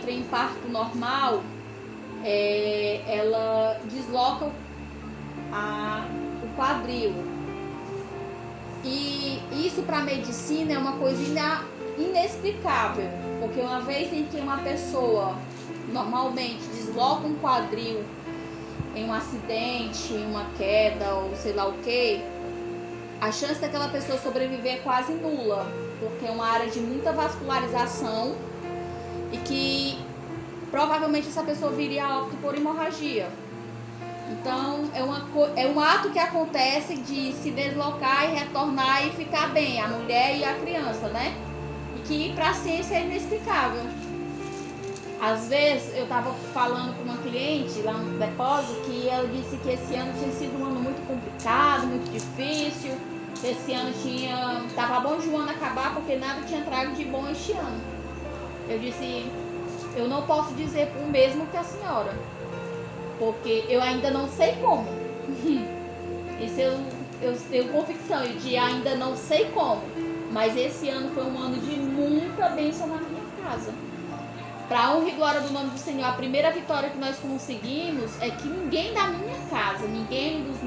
entra em parto normal, ela desloca o quadril. E isso para a medicina é uma coisa inexplicável, porque uma vez em que uma pessoa normalmente desloca um quadril em um acidente, em uma queda ou sei lá o que, a chance daquela pessoa sobreviver é quase nula, porque é uma área de muita vascularização e que provavelmente essa pessoa viria a óbito por hemorragia. Então é um ato que acontece de se deslocar e retornar e ficar bem, a mulher e a criança, né? E que para a ciência é inexplicável. Às vezes eu estava falando com uma cliente lá no depósito que ela disse que esse ano tinha sido um ano muito complicado, muito difícil. Esse ano estava bom de um ano acabar porque nada tinha trago de bom este ano. Eu disse, eu não posso dizer o mesmo que a senhora, porque eu ainda não sei como. Isso eu tenho convicção de ainda não sei como, mas esse ano foi um ano de muita bênção na minha casa. Para honra e glória do nome do Senhor, a primeira vitória que nós conseguimos é que ninguém da minha casa, ninguém dos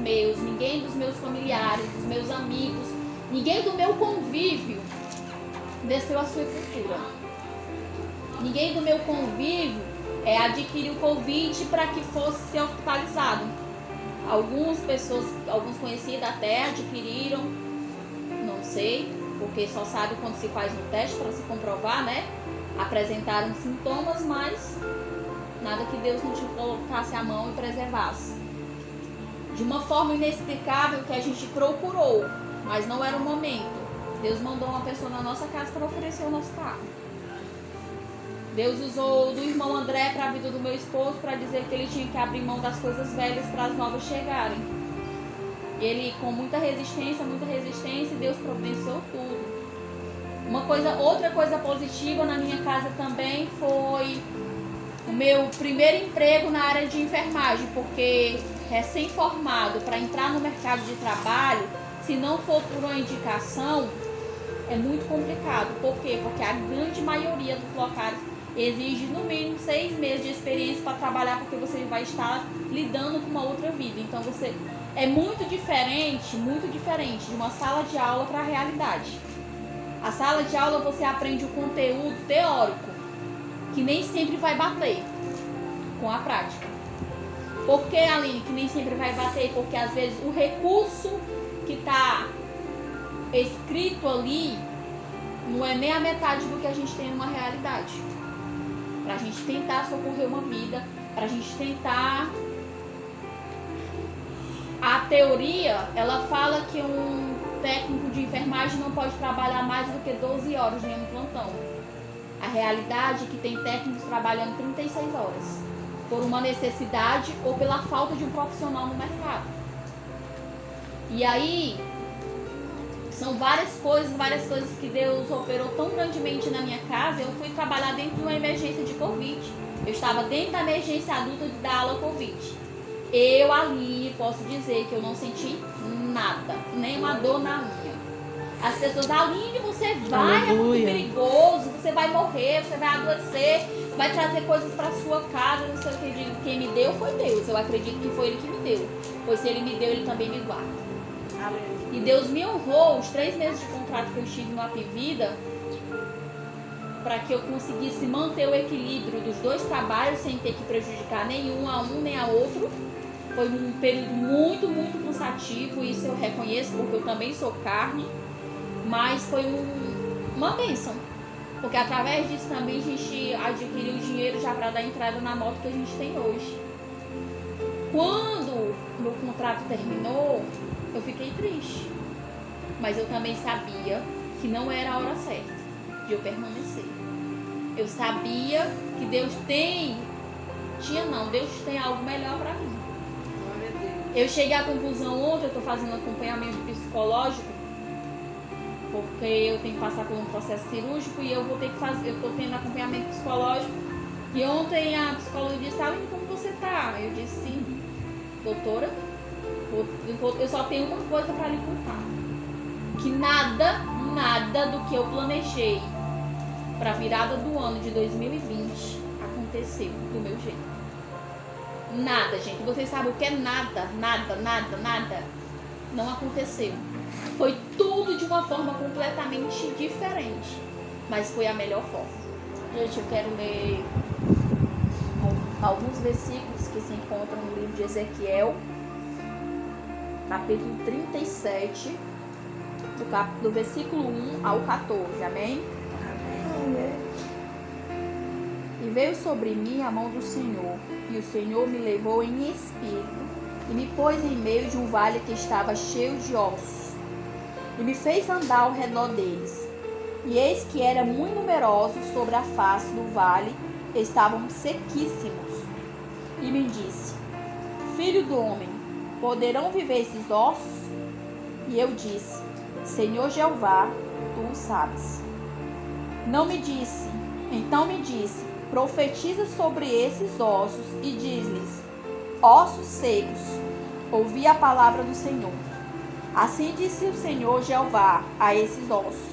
meus familiares, dos meus amigos, ninguém do meu convívio desceu a sua cultura. Ninguém do meu convívio adquiriu Covid para que fosse ser hospitalizado. Alguns conhecidos até adquiriram, não sei, porque só sabe quando se faz um teste para se comprovar, né? Apresentaram sintomas, mas nada que Deus não te colocasse a mão e preservasse. De uma forma inexplicável que a gente procurou, mas não era o momento. Deus mandou uma pessoa na nossa casa para oferecer o nosso carro. Deus usou do irmão André para a vida do meu esposo para dizer que ele tinha que abrir mão das coisas velhas para as novas chegarem. E ele, com muita resistência, Deus providenciou tudo. Outra coisa positiva na minha casa também foi o meu primeiro emprego na área de enfermagem, porque recém-formado para entrar no mercado de trabalho, se não for por uma indicação, é muito complicado. Por quê? Porque a grande maioria dos locais exige no mínimo 6 meses de experiência para trabalhar, porque você vai estar lidando com uma outra vida. Então é muito diferente de uma sala de aula para a realidade. A sala de aula você aprende o conteúdo teórico, que nem sempre vai bater com a prática. Por que, Aline, que nem sempre vai bater? Porque às vezes o recurso que está escrito ali não é nem a metade do que a gente tem numa realidade. Para a gente tentar socorrer uma vida, para a gente tentar... A teoria, ela fala que um técnico de enfermagem não pode trabalhar mais do que 12 horas em um plantão. A realidade é que tem técnicos trabalhando 36 horas, por uma necessidade ou pela falta de um profissional no mercado. E aí, são várias coisas que Deus operou tão grandemente na minha casa. Eu fui trabalhar dentro de uma emergência de Covid. Eu estava dentro da emergência adulta da ala Covid. Eu ali posso dizer que eu não senti nada, nem uma dor na unha. As pessoas, Aline, você vai, é muito perigoso, você vai morrer, você vai adoecer, vai trazer coisas para sua casa, não sei o que. Quem me deu foi Deus, eu acredito que foi Ele que me deu, pois se Ele me deu, Ele também me guarda. E Deus me honrou os 3 meses de contrato que eu estive no Apivida, para que eu conseguisse manter o equilíbrio dos 2 trabalhos sem ter que prejudicar nenhum a um nem a outro. Foi um período muito, muito cansativo, isso eu reconheço, porque eu também sou carne, mas foi uma bênção, porque através disso também a gente adquiriu dinheiro já para dar entrada na moto que a gente tem hoje. Quando o meu contrato terminou, eu fiquei triste, mas eu também sabia que não era a hora certa de eu permanecer. Eu sabia que Deus tem algo melhor para mim. Eu cheguei à conclusão ontem, eu estou fazendo acompanhamento psicológico, porque eu tenho que passar por um processo cirúrgico e eu estou tendo acompanhamento psicológico. E ontem a psicóloga disse, Aline, como você tá? Eu disse, sim, doutora, eu só tenho uma coisa para lhe contar. Que nada do que eu planejei para a virada do ano de 2020 aconteceu do meu jeito. Nada, gente. Vocês sabem o que é nada? Nada, nada, nada. Não aconteceu. Foi tudo de uma forma completamente diferente. Mas foi a melhor forma. Gente, eu quero ler alguns versículos que se encontram no livro de Ezequiel, capítulo 37, do versículo 1 ao 14. Amém? Amém. E veio sobre mim a mão do Senhor, e o Senhor me levou em espírito, e me pôs em meio de um vale que estava cheio de ossos, e me fez andar ao redor deles. E eis que eram muito numerosos sobre a face do vale, estavam sequíssimos. E me disse: Filho do homem, poderão viver esses ossos? E eu disse: Senhor Jeová, tu o sabes. Então me disse: profetiza sobre esses ossos e diz-lhes: ossos secos, ouvi a palavra do Senhor. Assim disse o Senhor Jeová a esses ossos: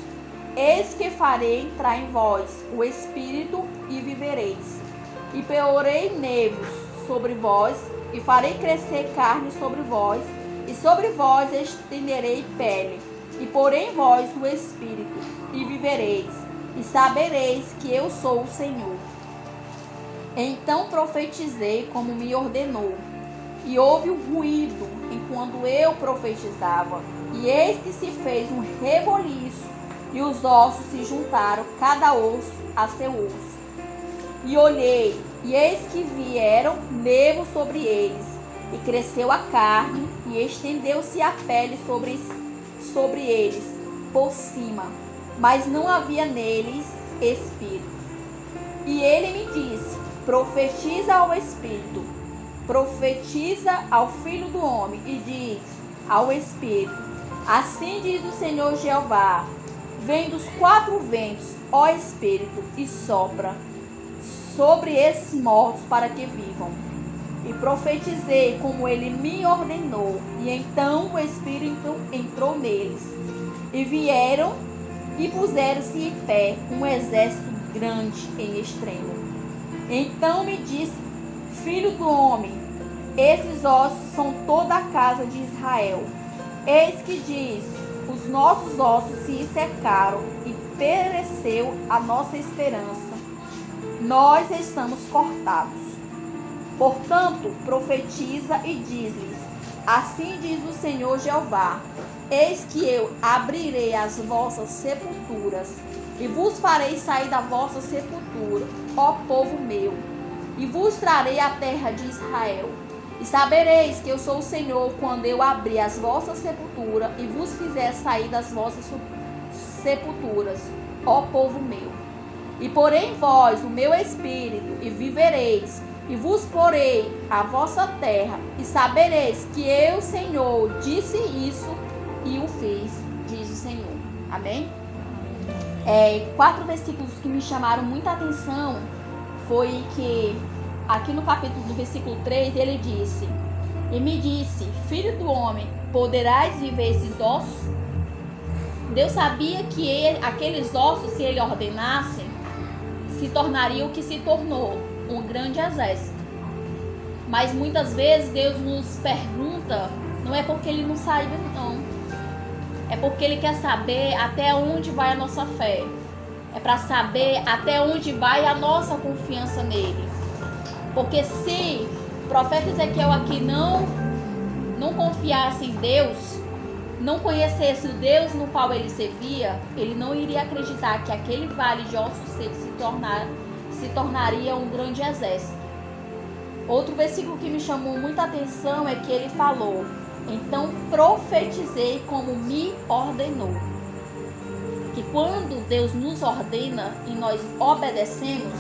eis que farei entrar em vós o espírito e vivereis, e porei nervos sobre vós, e farei crescer carne sobre vós, e sobre vós estenderei pele, e porei em vós o espírito e vivereis, e sabereis que eu sou o Senhor. Então profetizei como me ordenou, e houve um ruído enquanto eu profetizava, e eis que se fez um reboliço, e os ossos se juntaram, cada osso a seu osso. E olhei, e eis que vieram nervos sobre eles, e cresceu a carne, e estendeu-se a pele sobre eles, por cima, mas não havia neles espírito. E ele me disse: profetiza ao espírito, profetiza ao filho do homem, e diz ao espírito: assim diz o Senhor Jeová, vem dos quatro ventos, ó espírito, e sopra sobre esses mortos para que vivam. E profetizei como ele me ordenou, e então o espírito entrou neles, e vieram e puseram-se em pé um exército grande em extremo. Então me disse: filho do homem, esses ossos são toda a casa de Israel. Eis que diz: os nossos ossos se secaram e pereceu a nossa esperança. Nós estamos cortados. Portanto, profetiza e diz-lhes: assim diz o Senhor Jeová: eis que eu abrirei as vossas sepulturas, e vos farei sair da vossa sepultura, ó povo meu, e vos trarei a terra de Israel. E sabereis que eu sou o Senhor, quando eu abrir as vossas sepulturas, e vos fizer sair das vossas sepulturas, ó povo meu. E porei em vós o meu espírito, e vivereis, e vos porei a vossa terra, e sabereis que eu, Senhor, disse isso e o fiz, diz o Senhor. Amém? 4 versículos que me chamaram muita atenção foi que aqui no capítulo do versículo 3 ele disse: e me disse: filho do homem, poderás viver esses ossos? Deus sabia que aqueles ossos, se ele ordenasse, se tornaria o que se tornou, um grande exército. Mas muitas vezes Deus nos pergunta, não é porque ele não saiba, não. É porque ele quer saber até onde vai a nossa fé. É para saber até onde vai a nossa confiança nele. Porque se o profeta Ezequiel aqui não confiasse em Deus, não conhecesse o Deus no qual ele servia, ele não iria acreditar que aquele vale de ossos secos se tornaria um grande exército. Outro versículo que me chamou muita atenção é que ele falou: então profetizei como me ordenou. Que quando Deus nos ordena e nós obedecemos,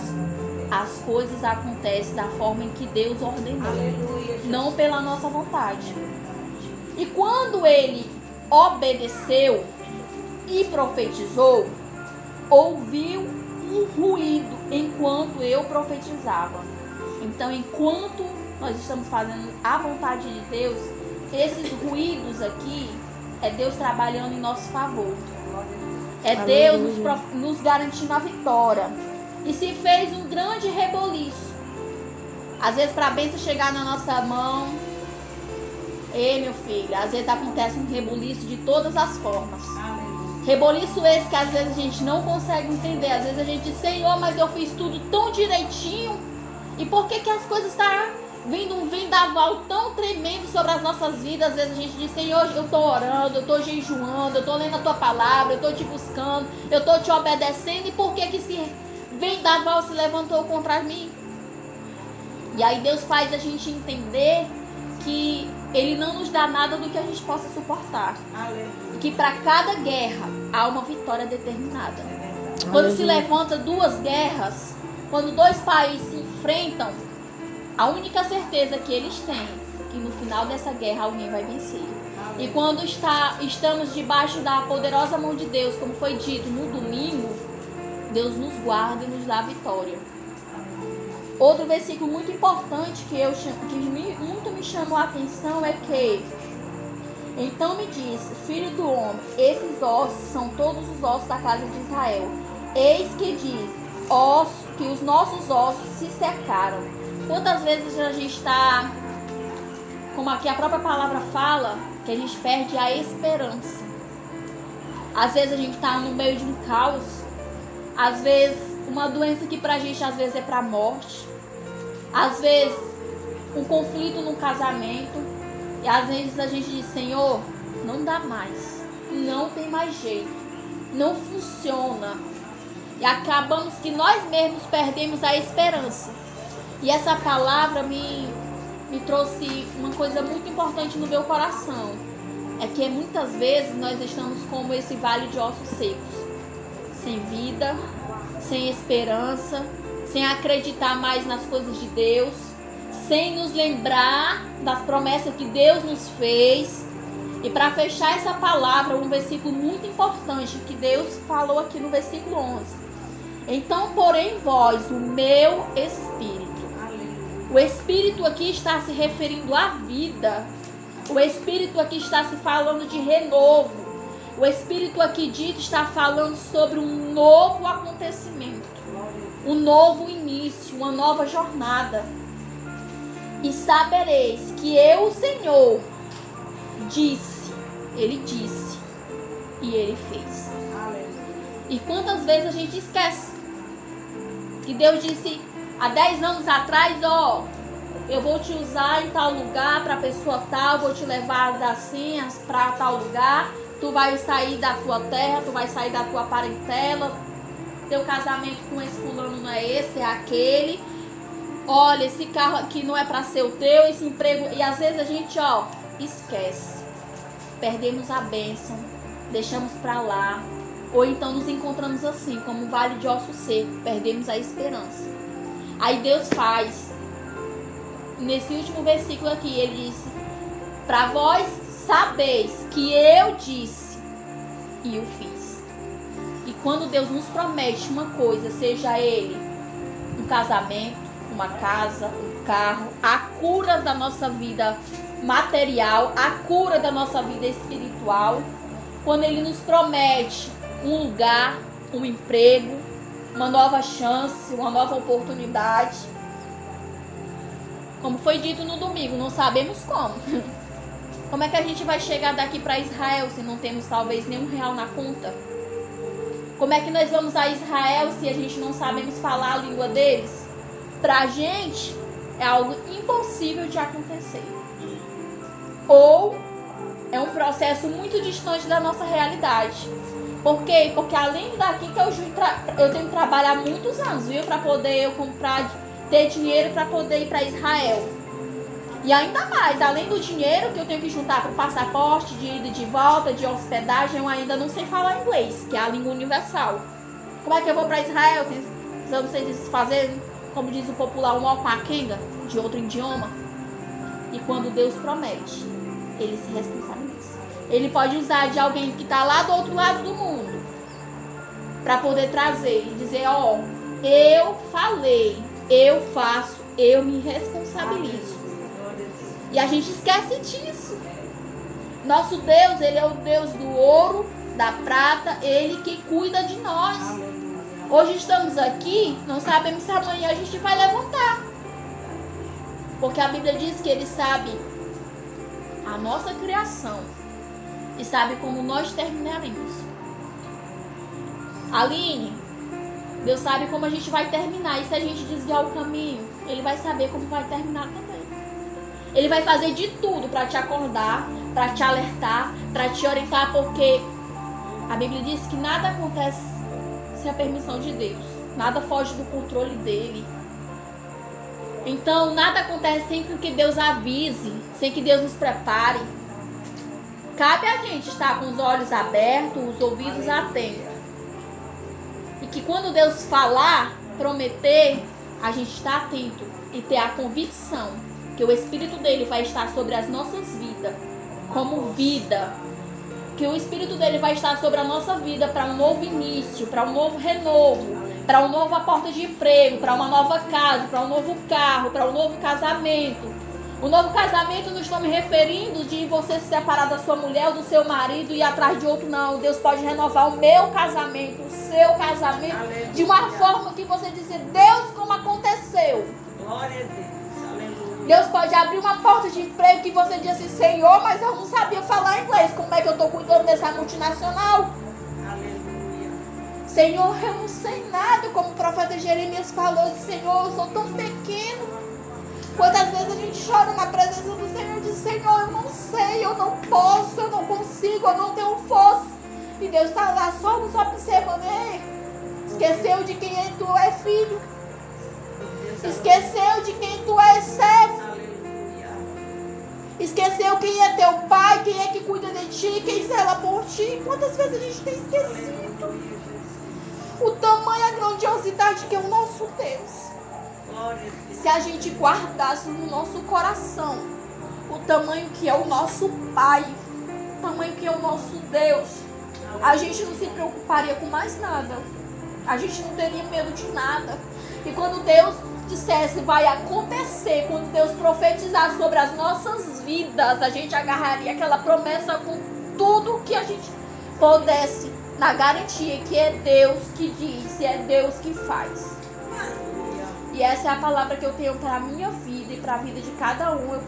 as coisas acontecem da forma em que Deus ordenou. Aleluia, não pela nossa vontade. E quando ele obedeceu e profetizou, ouviu um ruído enquanto eu profetizava. Então, enquanto nós estamos fazendo a vontade de Deus, esses ruídos aqui é Deus trabalhando em nosso favor. É Deus nos garantindo a vitória. e se fez um grande reboliço. Às vezes, para a bênção chegar na nossa mão, meu filho, às vezes acontece um reboliço de todas as formas. Reboliço esse que às vezes a gente não consegue entender. Às vezes a gente diz, Senhor, mas eu fiz tudo tão direitinho. E por que as coisas estão vindo um vendaval tão tremendo sobre as nossas vidas? Às vezes a gente diz, Senhor, eu estou orando, eu estou jejuando, eu estou lendo a Tua palavra, eu estou te buscando, eu estou te obedecendo. E por que esse vendaval se levantou contra mim? E aí Deus faz a gente entender que Ele não nos dá nada do que a gente possa suportar. E que para cada guerra há uma vitória determinada. Quando se levanta duas guerras, quando dois países se enfrentam, a única certeza que eles têm é que no final dessa guerra alguém vai vencer. E quando estamos debaixo da poderosa mão de Deus, como foi dito no domingo, Deus nos guarda e nos dá a vitória. Outro versículo muito importante muito me chamou a atenção é que então me disse, filho do homem, esses ossos são todos os ossos da casa de Israel. Eis que diz, que os nossos ossos se secaram. Quantas vezes a gente está, como aqui a própria palavra fala, que a gente perde a esperança. Às vezes a gente está no meio de um caos. Às vezes uma doença que pra gente às vezes é pra morte. Às vezes um conflito no casamento. E às vezes a gente diz, Senhor, não dá mais. Não tem mais jeito. Não funciona. E acabamos que nós mesmos perdemos a esperança. E essa palavra me trouxe uma coisa muito importante no meu coração. É que muitas vezes nós estamos como esse vale de ossos secos. Sem vida, sem esperança, sem acreditar mais nas coisas de Deus, sem nos lembrar das promessas que Deus nos fez. E para fechar essa palavra, um versículo muito importante que Deus falou aqui no versículo 11. Então, porém, vós, o meu espírito. O espírito aqui está se referindo à vida. O espírito aqui está se falando de renovo. O espírito aqui dito está falando sobre um novo acontecimento. Um novo início, uma nova jornada. E sabereis que eu, o Senhor, disse, Ele disse e Ele fez. E quantas vezes a gente esquece que Deus disse há 10 anos atrás, eu vou te usar em tal lugar para pessoa tal, vou te levar das senhas para tal lugar, tu vai sair da tua terra, tu vai sair da tua parentela, teu casamento com esse fulano não é esse, é aquele. Olha, esse carro aqui não é para ser o teu, esse emprego. E às vezes a gente, esquece. Perdemos a bênção, deixamos para lá. Ou então nos encontramos assim, como um vale de osso seco, perdemos a esperança. Aí Deus faz, nesse último versículo aqui, Ele disse, para vós sabeis que eu disse e o fiz. E quando Deus nos promete uma coisa, seja Ele um casamento, uma casa, um carro, a cura da nossa vida material, a cura da nossa vida espiritual, quando Ele nos promete um lugar, um emprego, uma nova chance, uma nova oportunidade. Como foi dito no domingo, não sabemos como. Como é que a gente vai chegar daqui para Israel se não temos talvez nenhum real na conta? Como é que nós vamos a Israel se a gente não sabemos falar a língua deles? Pra gente é algo impossível de acontecer. Ou é um processo muito distante da nossa realidade. Por quê? Porque além daqui que eu tenho que trabalhar muitos anos, viu? Para poder eu ter dinheiro para poder ir para Israel. E ainda mais, além do dinheiro que eu tenho que juntar para o passaporte, de ida e de volta, de hospedagem, eu ainda não sei falar inglês, que é a língua universal. Como é que eu vou para Israel? Vocês fazerem, como diz o popular, um ó com a quenga, de outro idioma? E quando Deus promete, Ele se responsabiliza. Ele pode usar de alguém que está lá do outro lado do mundo para poder trazer e dizer, eu falei, eu faço, eu me responsabilizo. E a gente esquece disso. Nosso Deus, Ele é o Deus do ouro, da prata, Ele que cuida de nós. Hoje estamos aqui, não sabemos se amanhã a gente vai levantar. Porque a Bíblia diz que Ele sabe a nossa criação e sabe como nós terminaremos. Aline, Deus sabe como a gente vai terminar. E se a gente desviar o caminho, Ele vai saber como vai terminar também. Ele vai fazer de tudo para te acordar, para te alertar, para te orientar, porque a Bíblia diz que nada acontece sem a permissão de Deus. Nada foge do controle dele. Então, nada acontece sem que Deus avise, sem que Deus nos prepare. Cabe a gente estar com os olhos abertos, os ouvidos atentos. E que quando Deus falar, prometer, a gente está atento e ter a convicção que o Espírito dele vai estar sobre as nossas vidas, como vida. Que o Espírito dele vai estar sobre a nossa vida para um novo início, para um novo renovo, para uma nova porta de emprego, para uma nova casa, para um novo carro, para um novo casamento. O novo casamento, não estou me referindo de você se separar da sua mulher ou do seu marido e ir atrás de outro, não. Deus pode renovar o meu casamento, o seu casamento, aleluia, de uma forma que você dizer, Deus, como aconteceu. Glória a Deus, aleluia. Deus pode abrir uma porta de emprego que você diz assim, Senhor, mas eu não sabia falar inglês. Como é que eu estou cuidando dessa multinacional? Aleluia. Senhor, eu não sei nada. Como o profeta Jeremias falou, Senhor, eu sou tão pequeno. Quantas vezes a gente chora na presença do Senhor e diz, Senhor, eu não sei, eu não posso, eu não consigo, eu não tenho força. E Deus está lá só nos observando. Ei, esqueceu de quem tu é filho. Esqueceu de quem tu é servo. Esqueceu quem é teu pai, quem é que cuida de ti, quem zela por ti. Quantas vezes a gente tem esquecido o tamanho, a grandiosidade que é o nosso Deus. Se a gente guardasse no nosso coração o tamanho que é o nosso Pai, o tamanho que é o nosso Deus, a gente não se preocuparia com mais nada. A gente não teria medo de nada. E quando Deus dissesse vai acontecer, quando Deus profetizar sobre as nossas vidas, a gente agarraria aquela promessa com tudo que a gente pudesse, na garantia que é Deus que diz, é Deus que faz. E essa é a palavra que eu tenho para a minha vida e para a vida de cada um.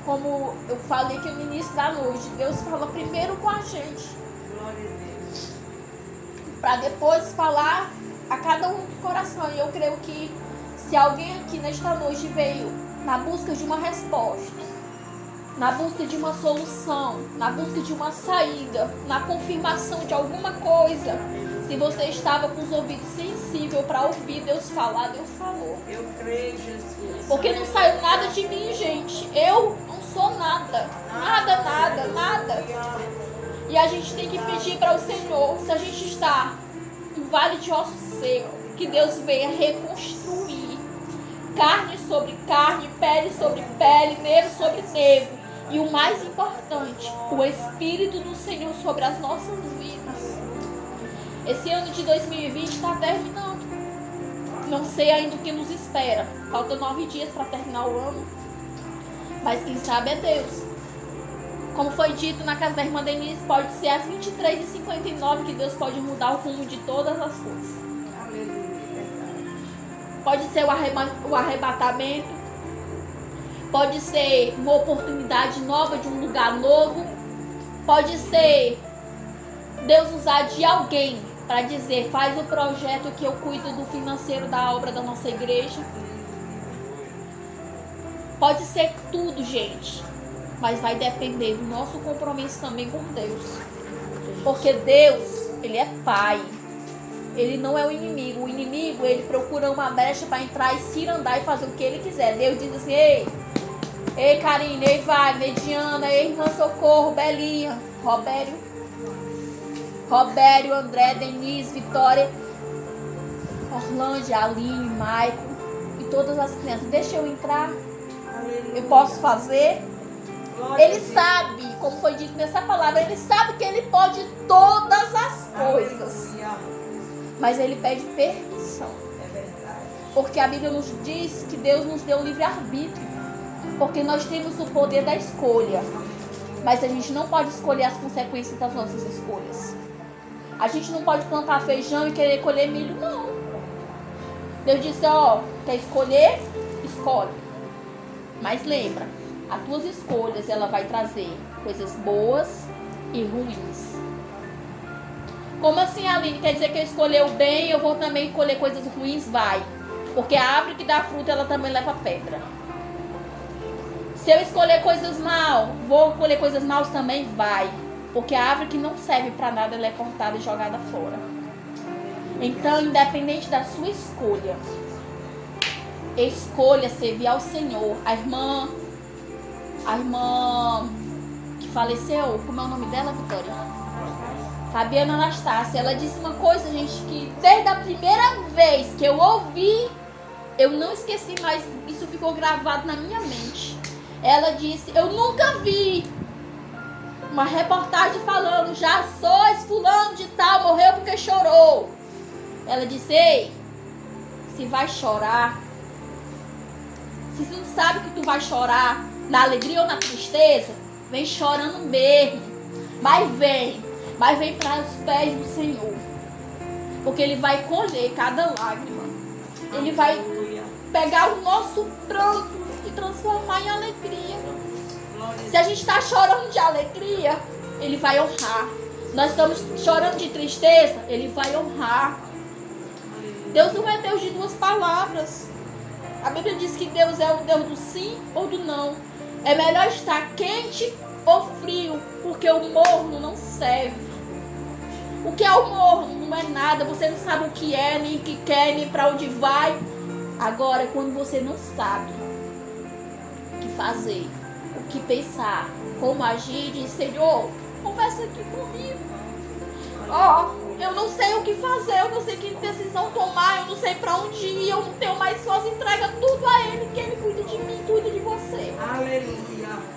Como eu falei que no início da noite, Deus fala primeiro com a gente, para depois falar a cada um do coração. E eu creio que se alguém aqui nesta noite veio na busca de uma resposta, na busca de uma solução, na busca de uma saída, na confirmação de alguma coisa, se você estava com os ouvidos sensíveis para ouvir Deus falar, Deus falou. Eu creio, Jesus. Porque não saiu nada de mim, gente. Eu não sou nada. Nada, nada, nada. E a gente tem que pedir para o Senhor, se a gente está em vale de osso seco, que Deus venha reconstruir. Carne sobre carne, pele sobre pele, nervo sobre nervo. E o mais importante, o Espírito do Senhor sobre as nossas vidas. Esse ano de 2020 está terminando. Não sei ainda o que nos espera. Faltam 9 dias para terminar o ano. Mas quem sabe é Deus. Como foi dito na casa da irmã Denise, pode ser às 23h59 que Deus pode mudar o rumo de todas as coisas. Pode ser o arrebatamento. Pode ser uma oportunidade nova de um lugar novo. Pode ser Deus usar de alguém para dizer, faz o projeto que eu cuido do financeiro da obra da nossa igreja. Pode ser tudo, gente. Mas vai depender do nosso compromisso também com Deus. Porque Deus, Ele é Pai. Ele não é o inimigo. O inimigo, ele procura uma brecha para entrar e se andar e fazer o que ele quiser. Deus diz assim, ei Karine, ei Wagner, ei Diana, ei irmã Socorro, Belinha, Robério, André, Denise, Vitória, Orlando, Aline, Maicon e todas as crianças. Deixa eu entrar. Eu posso fazer. Ele sabe, como foi dito nessa palavra, ele sabe que ele pode todas as coisas. Mas ele pede permissão. Porque a Bíblia nos diz que Deus nos deu livre-arbítrio. Porque nós temos o poder da escolha. Mas a gente não pode escolher as consequências das nossas escolhas. A gente não pode plantar feijão e querer colher milho, não. Deus disse, ó, quer escolher? Escolhe. Mas lembra, as tuas escolhas, ela vai trazer coisas boas e ruins. Como assim, Aline? Quer dizer que eu escolher o bem, eu vou também colher coisas ruins? Vai. Porque a árvore que dá fruta, ela também leva pedra. Se eu escolher coisas mal, vou colher coisas maus também? Vai. Porque a árvore que não serve para nada, ela é cortada e jogada fora. Então, independente da sua escolha, escolha servir ao Senhor. A irmã que faleceu, como é o nome dela, Vitória? Fabiana Anastácia. Ela disse uma coisa, gente, que desde a primeira vez que eu ouvi, eu não esqueci mais, isso ficou gravado na minha mente. Ela disse, eu nunca vi uma reportagem falando, já sois fulano de tal, morreu porque chorou. Ela disse, ei, se vai chorar, se tu não sabe que tu vai chorar na alegria ou na tristeza, vem chorando mesmo. Mas vem para os pés do Senhor. Porque Ele vai colher cada lágrima. Ele vai pegar o nosso pranto e transformar em alegria. Se a gente está chorando de alegria, Ele vai honrar. Nós estamos chorando de tristeza, Ele vai honrar. Deus não é Deus de duas palavras. A Bíblia diz que Deus é o Deus do sim ou do não. É melhor estar quente ou frio, porque o morno não serve. O que é o morno? Não é nada. Você não sabe o que é, nem o que quer, nem para onde vai. Agora, quando você não sabe o que fazer, o que pensar, como agir, diz, Senhor, conversa aqui comigo. Ó, eu não sei o que fazer, eu não sei que decisão tomar, eu não sei para onde ir, eu não tenho mais força, entrega tudo a Ele, que Ele cuida de mim, cuida de você. Aleluia.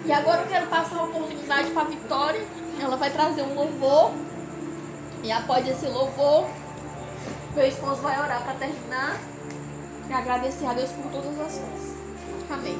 E agora eu quero passar a oportunidade para a Vitória. Ela vai trazer um louvor. E após esse louvor, meu esposo vai orar para terminar. E agradecer a Deus por todas as coisas. Amém.